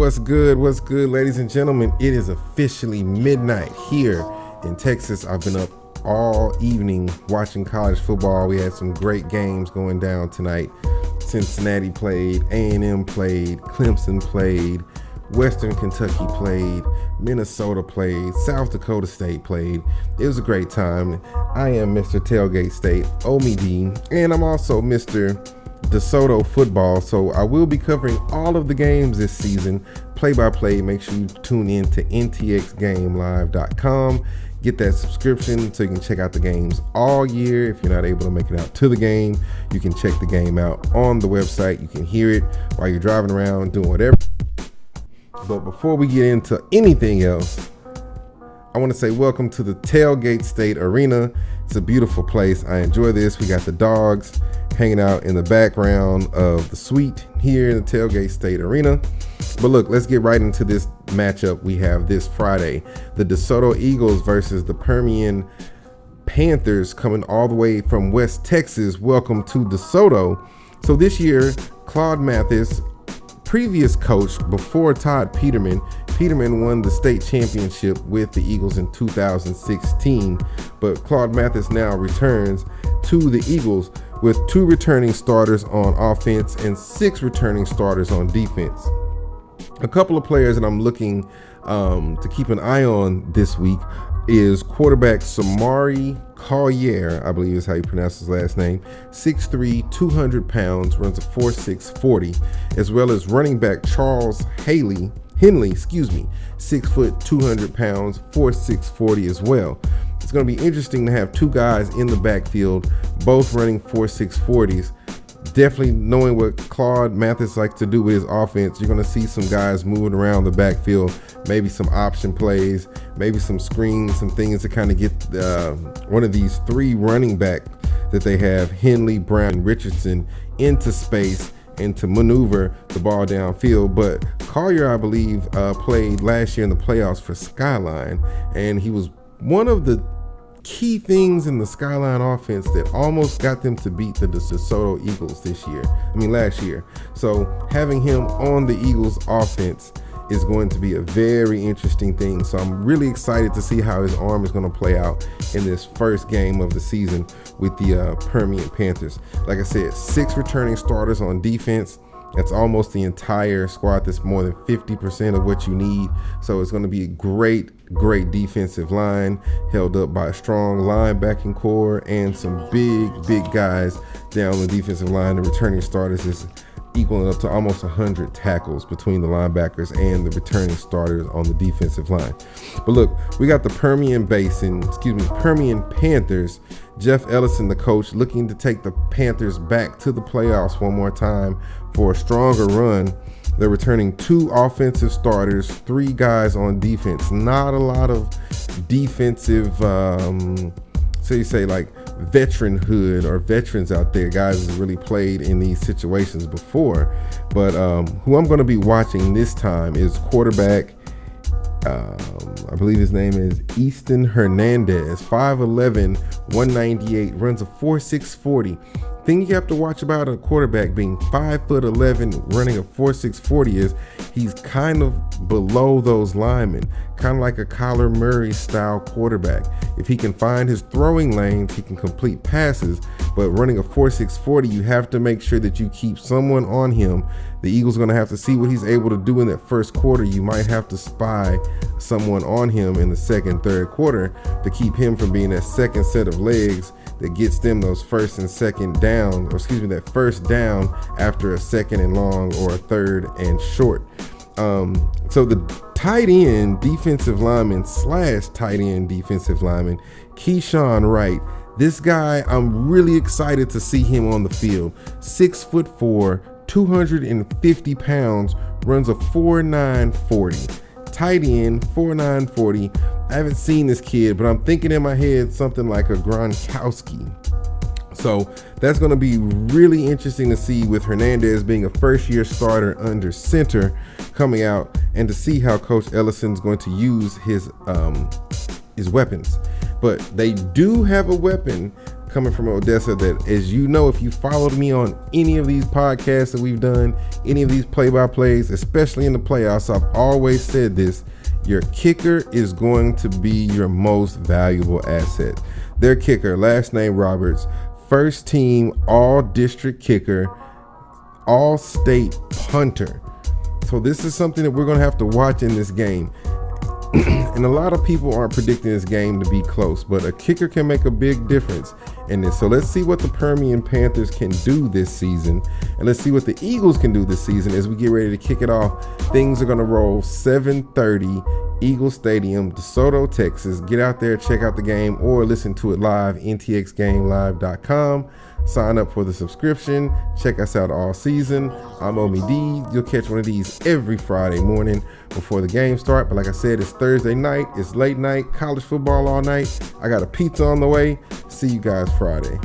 What's good, ladies and gentlemen? It is officially midnight here in Texas. I've been up all evening watching college football. We had some great games going down tonight. Cincinnati played, A&M played, Clemson played, Western Kentucky played, Minnesota played, South Dakota State played. It was a great time. I am Mr. Tailgate State, OMD, and I'm also Mr. DeSoto football, so I will be covering all of the games this season, play-by-play. Make sure you tune in to ntxgamelive.com. Get that subscription so you can check out the games all year. If you're not able to make it out to the game, you can check the game out on the website. You can hear it while you're driving around, doing whatever. But before we get into anything else, I want to say welcome to the Tailgate State Arena. It's a beautiful place. I enjoy this. We got the dogs hanging out in the background of the suite here in the Tailgate State Arena. But look, let's get right into this matchup we have this Friday. The DeSoto Eagles versus the Permian Panthers, coming all the way from West Texas. Welcome to DeSoto. So this year, Claude Mathis, previous coach before Todd Peterman won the state championship with the Eagles in 2016, but Claude Mathis now returns to the Eagles with 2 returning starters on offense and 6 returning starters on defense. A couple of players that I'm looking to keep an eye on this week is quarterback Samari Collier, I believe is how you pronounce his last name, 6'3", 200 pounds, runs a 4.6 40, as well as running back Charles Henley, 6 foot, 200 pounds, 4.6 40 as well. It's going to be interesting to have 2 guys in the backfield, both running 4.6 40s. Definitely knowing what Claude Mathis likes to do with his offense, you're going to see some guys moving around the backfield, maybe some option plays, maybe some screens, some things to kind of get one of these 3 running back that they have, Henley, Brown, and Richardson, into space and to maneuver the ball downfield. But Collier, I believe, played last year in the playoffs for Skyline, and he was one of the key things in the Skyline offense that almost got them to beat the DeSoto Eagles last year. So having him on the Eagles offense is going to be a very interesting thing. So I'm really excited to see how his arm is going to play out in this first game of the season with the Permian Panthers. Like I said, 6 returning starters on defense. That's almost the entire squad. That's more than 50% of what you need. So it's going to be a great defensive line held up by a strong linebacking core and some big guys down the defensive line. The returning starters is equaling up to almost 100 tackles between the linebackers and the returning starters on the defensive line. But look, we got the Permian Panthers. Jeff Ellison, the coach, looking to take the Panthers back to the playoffs one more time for a stronger run. They're returning 2 offensive starters, 3 guys on defense. Not a lot of defensive, veteranhood or veterans out there, guys that really played in these situations before. But who I'm going to be watching this time is quarterback, I believe his name is Easton Hernandez, 5'11", 198, runs a 4.6 40. Thing you have to watch about a quarterback being 5'11", running a 4.6 40 is he's kind of below those linemen, kind of like a Kyler Murray style quarterback. If he can find his throwing lanes, he can complete passes, but running a 4.6 40, you have to make sure that you keep someone on him. The Eagles are going to have to see what he's able to do in that first quarter. You might have to spy someone on him in the second, third quarter to keep him from being that second set of legs that gets them those first and second down, that first down after a second and long or a third and short. So the tight end defensive lineman / tight end defensive lineman, Keyshawn Wright. This guy, I'm really excited to see him on the field. 6'4", 250 pounds, runs a 4.9 40. Tight end, 4.9 40. I haven't seen this kid, but I'm thinking in my head something like a Gronkowski. So that's going to be really interesting to see with Hernandez being a first-year starter under center coming out, and to see how Coach Ellison's going to use his weapons. But they do have a weapon coming from Odessa, that, as you know, if you followed me on any of these podcasts that we've done, any of these play-by-plays, especially in the playoffs, I've always said this: your kicker is going to be your most valuable asset. Their kicker, last name Roberts, first team all-district kicker, all-state punter. So this is something that we're going to have to watch in this game. And a lot of people aren't predicting this game to be close, but a kicker can make a big difference in this. So let's see what the Permian Panthers can do this season, and let's see what the Eagles can do this season as we get ready to kick it off. Things are going to roll 7:30, Eagle Stadium, DeSoto, Texas. Get out there, check out the game, or listen to it live, ntxgamelive.com. Sign up for the subscription. Check us out all season. I'm Omi D. You'll catch one of these every Friday morning before the game start. But like I said, it's Thursday night. It's late night. College football all night. I got a pizza on the way. See you guys Friday.